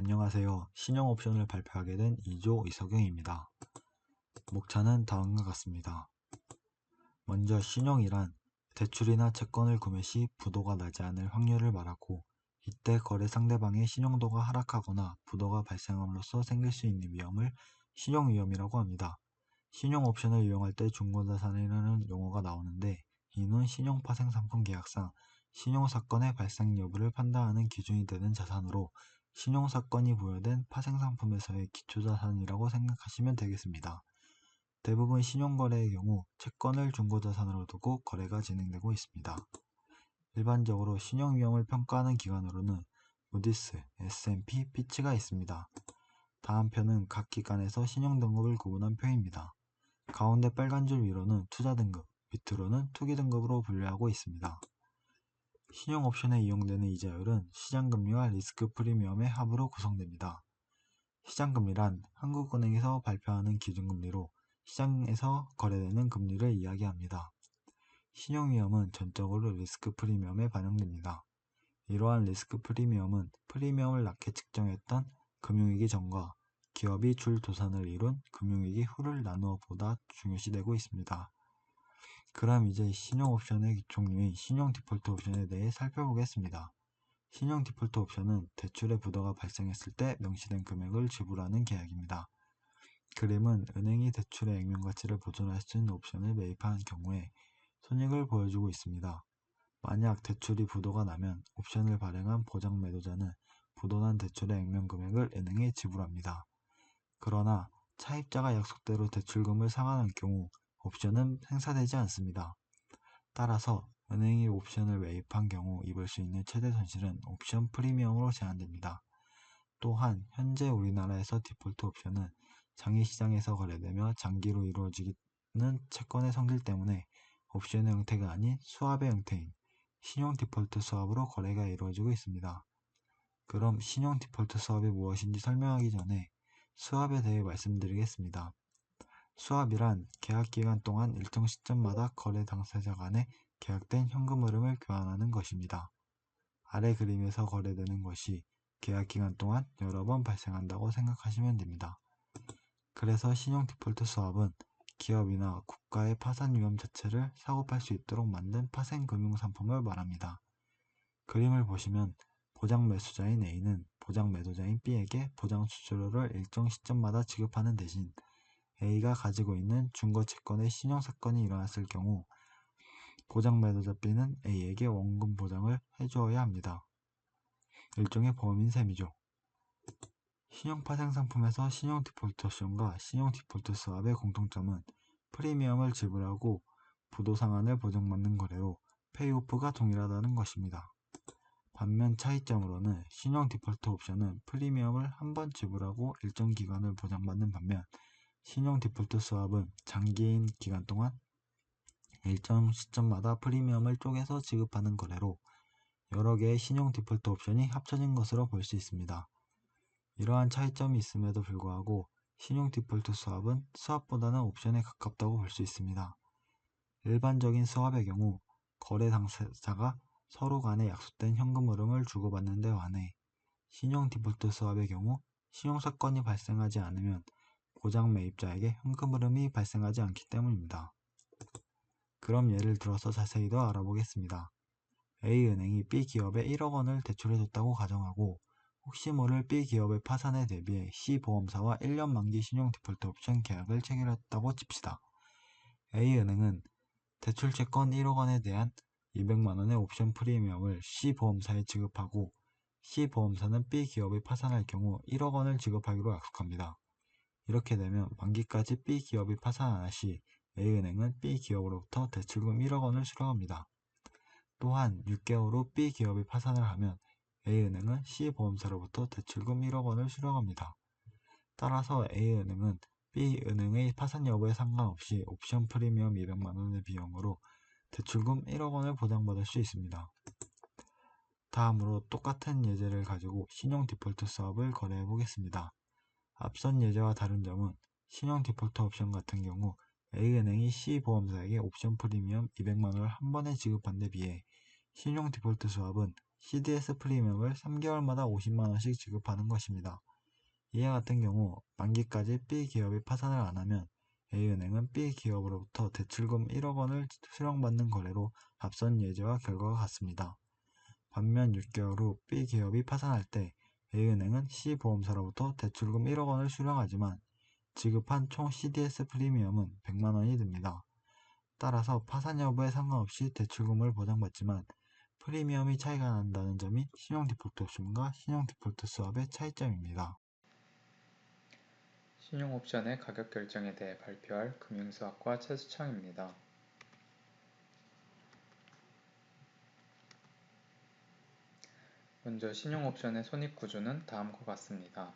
안녕하세요. 신용 옵션을 발표하게 된 2조 이석영입니다. 목차는 다음과 같습니다. 먼저 신용이란 대출이나 채권을 구매 시 부도가 나지 않을 확률을 말하고, 이때 거래 상대방의 신용도가 하락하거나 부도가 발생함으로써 생길 수 있는 위험을 신용위험이라고 합니다. 신용 옵션을 이용할 때 중고자산이라는 용어가 나오는데, 이는 신용파생상품 계약상 신용사건의 발생 여부를 판단하는 기준이 되는 자산으로 신용사건이 부여된 파생상품에서의 기초자산이라고 생각하시면 되겠습니다. 대부분 신용거래의 경우 채권을 중고자산으로 두고 거래가 진행되고 있습니다. 일반적으로 신용위험을 평가하는 기관으로는 무디스, S&P, 피치가 있습니다. 다음 표는 각 기관에서 신용등급을 구분한 표입니다. 가운데 빨간 줄 위로는 투자등급, 밑으로는 투기등급으로 분류하고 있습니다. 신용옵션에 이용되는 이자율은 시장금리와 리스크 프리미엄의 합으로 구성됩니다. 시장금리란 한국은행에서 발표하는 기준금리로 시장에서 거래되는 금리를 이야기합니다. 신용위험은 전적으로 리스크 프리미엄에 반영됩니다. 이러한 리스크 프리미엄은 프리미엄을 낮게 측정했던 금융위기 전과 기업이 줄 도산을 이룬 금융위기 후를 나누어 보다 중요시되고 있습니다. 그럼 이제 신용옵션의 종류인 신용 디폴트 옵션에 대해 살펴보겠습니다. 신용 디폴트 옵션은 대출의 부도가 발생했을 때 명시된 금액을 지불하는 계약입니다. 그림은 은행이 대출의 액면가치를 보존할 수 있는 옵션을 매입한 경우에 손익을 보여주고 있습니다. 만약 대출이 부도가 나면 옵션을 발행한 보장 매도자는 부도난 대출의 액면 금액을 은행에 지불합니다. 그러나 차입자가 약속대로 대출금을 상환할 경우 옵션은 행사되지 않습니다. 따라서 은행이 옵션을 매입한 경우 입을 수 있는 최대 손실은 옵션 프리미엄으로 제한됩니다. 또한 현재 우리나라에서 디폴트 옵션은 장외시장에서 거래되며 장기로 이루어지는 채권의 성질 때문에 옵션의 형태가 아닌 수합의 형태인 신용 디폴트 수합으로 거래가 이루어지고 있습니다. 그럼 신용 디폴트 수합이 무엇인지 설명하기 전에 수합에 대해 말씀드리겠습니다. 수합이란 계약기간 동안 일정 시점마다 거래 당사자 간에 계약된 현금 흐름을 교환하는 것입니다. 아래 그림에서 거래되는 것이 계약기간 동안 여러 번 발생한다고 생각하시면 됩니다. 그래서 신용 디폴트 수합은 기업이나 국가의 파산 위험 자체를 사고팔 수 있도록 만든 파생금융상품을 말합니다. 그림을 보시면 보장 매수자인 A는 보장 매도자인 B에게 보장 수수료를 일정 시점마다 지급하는 대신 A가 가지고 있는 중고채권의 신용사건이 일어났을 경우 보장 매도자 B는 A에게 원금 보장을 해주어야 합니다. 일종의 보험인 셈이죠. 신용파생상품에서 신용 디폴트 옵션과 신용 디폴트 수합의 공통점은 프리미엄을 지불하고 부도 상환을 보장받는 거래로 페이오프가 동일하다는 것입니다. 반면 차이점으로는 신용 디폴트 옵션은 프리미엄을 한 번 지불하고 일정 기간을 보장받는 반면 신용 디폴트 수합은 장기인 기간 동안 일정 시점마다 프리미엄을 쪼개서 지급하는 거래로 여러 개의 신용 디폴트 옵션이 합쳐진 것으로 볼 수 있습니다. 이러한 차이점이 있음에도 불구하고 신용 디폴트 수합은 수합보다는 옵션에 가깝다고 볼 수 있습니다. 일반적인 수합의 경우 거래 당사자가 서로 간에 약속된 현금 흐름을 주고받는 데 반해 신용 디폴트 수합의 경우 신용사건이 발생하지 않으면 보장 매입자에게 현금 흐름이 발생하지 않기 때문입니다. 그럼 예를 들어서 자세히 더 알아보겠습니다. A은행이 B기업에 1억 원을 대출해줬다고 가정하고 혹시 모를 B기업의 파산에 대비해 C보험사와 1년 만기 신용 디폴트 옵션 계약을 체결했다고 칩시다. A은행은 대출채권 1억 원에 대한 200만 원의 옵션 프리미엄을 C보험사에 지급하고 C보험사는 B기업이 파산할 경우 1억 원을 지급하기로 약속합니다. 이렇게 되면 만기까지 B기업이 파산하는 시 A은행은 B기업으로부터 대출금 1억 원을 수령합니다. 또한 6개월 후 B기업이 파산을 하면 A은행은 C보험사로부터 대출금 1억 원을 수령합니다. 따라서 A은행은 B은행의 파산 여부에 상관없이 옵션 프리미엄 200만 원의 비용으로 대출금 1억 원을 보장받을 수 있습니다. 다음으로 똑같은 예제를 가지고 신용 디폴트 수합을 거래해 보겠습니다. 앞선 예제와 다른 점은 신용 디폴트 옵션 같은 경우 A은행이 C보험사에게 옵션 프리미엄 200만 원을 한 번에 지급한 데 비해 신용 디폴트 수합은 CDS 프리미엄을 3개월마다 50만원씩 지급하는 것입니다. 이와 같은 경우 만기까지 B기업이 파산을 안하면 A은행은 B기업으로부터 대출금 1억원을 수령받는 거래로 앞선 예제와 결과가 같습니다. 반면 6개월 후 B기업이 파산할 때 A은행은 C보험사로부터 대출금 1억원을 수령하지만 지급한 총 CDS 프리미엄은 100만원이 됩니다. 따라서 파산 여부에 상관없이 대출금을 보장받지만 프리미엄이 차이가 난다는 점이 신용 디폴트 옵션과 신용 디폴트 스왑의 차이점입니다. 신용옵션의 가격 결정에 대해 발표할 금융수학과 최수창입니다. 먼저 신용옵션의 손익구조는 다음과 같습니다.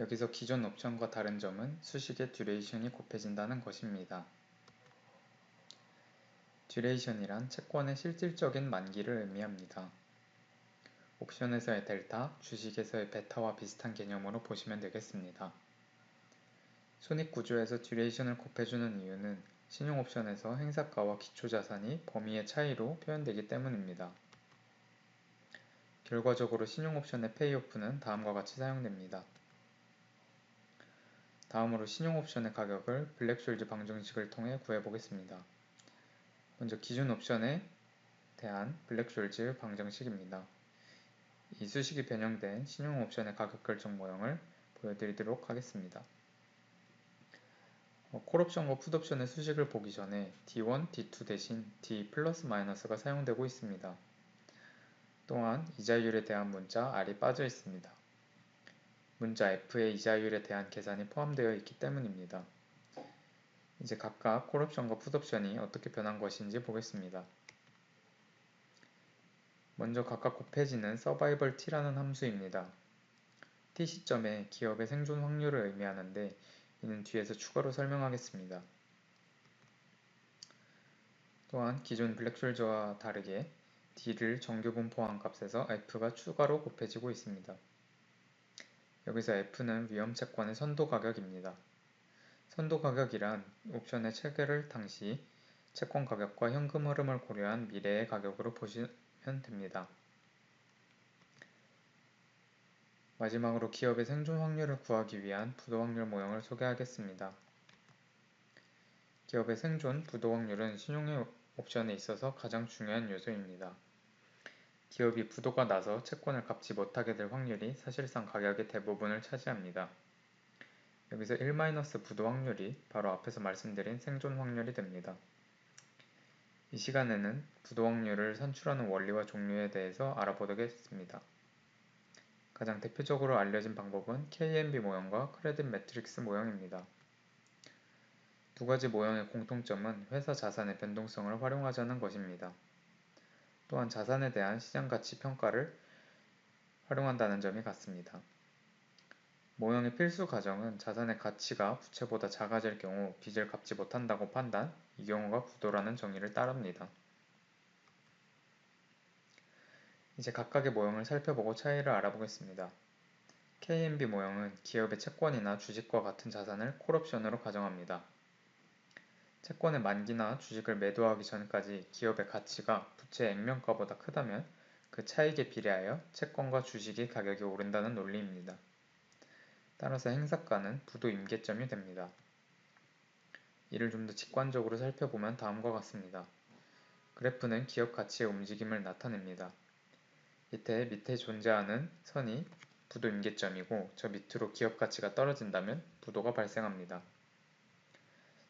여기서 기존 옵션과 다른 점은 수식의 듀레이션이 곱해진다는 것입니다. 듀레이션이란 채권의 실질적인 만기를 의미합니다. 옵션에서의 델타, 주식에서의 베타와 비슷한 개념으로 보시면 되겠습니다. 손익구조에서 듀레이션을 곱해주는 이유는 신용옵션에서 행사가와 기초자산이 범위의 차이로 표현되기 때문입니다. 결과적으로 신용옵션의 페이오프는 다음과 같이 사용됩니다. 다음으로 신용옵션의 가격을 블랙숄즈 방정식을 통해 구해보겠습니다. 먼저 기준 옵션에 대한 블랙숄즈 방정식입니다. 이 수식이 변형된 신용옵션의 가격 결정 모형을 보여드리도록 하겠습니다. 콜옵션과 풋옵션의 수식을 보기 전에 D1, D2 대신 D 플러스 마이너스가 사용되고 있습니다. 또한 이자율에 대한 문자 R이 빠져 있습니다. 문자 F의 이자율에 대한 계산이 포함되어 있기 때문입니다. 이제 각각 콜옵션과 풋옵션이 어떻게 변한 것인지 보겠습니다. 먼저 각각 곱해지는 서바이벌 T라는 함수입니다. T 시점에 기업의 생존 확률을 의미하는데 이는 뒤에서 추가로 설명하겠습니다. 또한 기존 블랙숄저와 다르게 D를 정규 분포한 값에서 F가 추가로 곱해지고 있습니다. 여기서 F는 위험채권의 선도가격입니다. 선도가격이란 옵션의 체결을 당시 채권 가격과 현금 흐름을 고려한 미래의 가격으로 보시면 됩니다. 마지막으로 기업의 생존 확률을 구하기 위한 부도 확률 모형을 소개하겠습니다. 기업의 생존 부도 확률은 신용의 옵션에 있어서 가장 중요한 요소입니다. 기업이 부도가 나서 채권을 갚지 못하게 될 확률이 사실상 가격의 대부분을 차지합니다. 여기서 1-부도 확률이 바로 앞에서 말씀드린 생존 확률이 됩니다. 이 시간에는 부도 확률을 산출하는 원리와 종류에 대해서 알아보겠습니다. 가장 대표적으로 알려진 방법은 KMB 모형과 크레딧 매트릭스 모형입니다. 두 가지 모형의 공통점은 회사 자산의 변동성을 활용하자는 것입니다. 또한 자산에 대한 시장가치 평가를 활용한다는 점이 같습니다. 모형의 필수 과정은 자산의 가치가 부채보다 작아질 경우 빚을 갚지 못한다고 판단, 이 경우가 부도라는 정의를 따릅니다. 이제 각각의 모형을 살펴보고 차이를 알아보겠습니다. KMB 모형은 기업의 채권이나 주식과 같은 자산을 콜옵션으로 가정합니다. 채권의 만기나 주식을 매도하기 전까지 기업의 가치가 부채의 액면가보다 크다면 그 차익에 비례하여 채권과 주식의 가격이 오른다는 논리입니다. 따라서 행사가는 부도 임계점이 됩니다. 이를 좀 더 직관적으로 살펴보면 다음과 같습니다. 그래프는 기업 가치의 움직임을 나타냅니다. 밑에 존재하는 선이 부도 임계점이고 저 밑으로 기업 가치가 떨어진다면 부도가 발생합니다.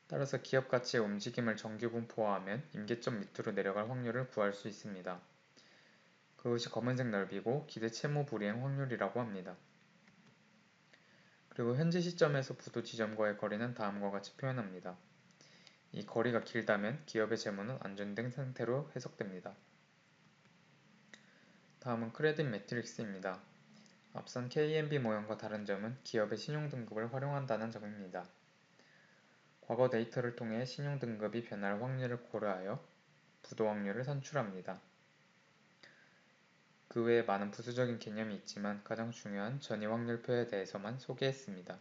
따라서 기업 가치의 움직임을 정규 분포화하면 임계점 밑으로 내려갈 확률을 구할 수 있습니다. 그것이 검은색 넓이고 기대 채무 불이행 확률이라고 합니다. 그리고 현재 시점에서 부도 지점과의 거리는 다음과 같이 표현합니다. 이 거리가 길다면 기업의 재무는 안정된 상태로 해석됩니다. 다음은 크레딧 매트릭스입니다. 앞선 KMB 모형과 다른 점은 기업의 신용등급을 활용한다는 점입니다. 과거 데이터를 통해 신용등급이 변할 확률을 고려하여 부도 확률을 산출합니다. 그 외에 많은 부수적인 개념이 있지만 가장 중요한 전이 확률표에 대해서만 소개했습니다.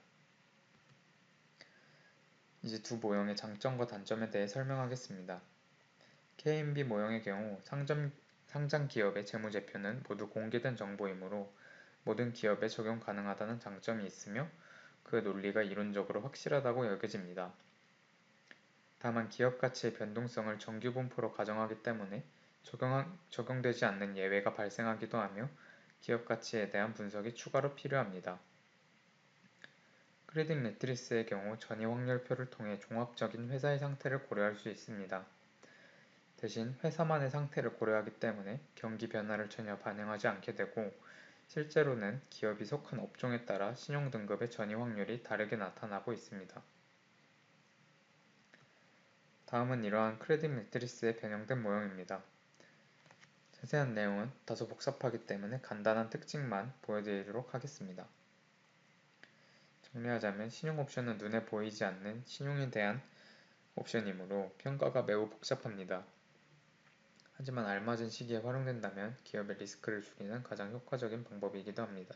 이제 두 모형의 장점과 단점에 대해 설명하겠습니다. KMB 모형의 경우 상장 기업의 재무제표는 모두 공개된 정보이므로 모든 기업에 적용 가능하다는 장점이 있으며 그 논리가 이론적으로 확실하다고 여겨집니다. 다만 기업 가치의 변동성을 정규 분포로 가정하기 때문에 적용되지 않는 예외가 발생하기도 하며 기업 가치에 대한 분석이 추가로 필요합니다. 크레딧 매트리스의 경우 전이 확률표를 통해 종합적인 회사의 상태를 고려할 수 있습니다. 대신 회사만의 상태를 고려하기 때문에 경기 변화를 전혀 반영하지 않게 되고 실제로는 기업이 속한 업종에 따라 신용등급의 전이 확률이 다르게 나타나고 있습니다. 다음은 이러한 크레딧 매트리스의 변형된 모형입니다. 자세한 내용은 다소 복잡하기 때문에 간단한 특징만 보여드리도록 하겠습니다. 정리하자면 신용 옵션은 눈에 보이지 않는 신용에 대한 옵션이므로 평가가 매우 복잡합니다. 하지만 알맞은 시기에 활용된다면 기업의 리스크를 줄이는 가장 효과적인 방법이기도 합니다.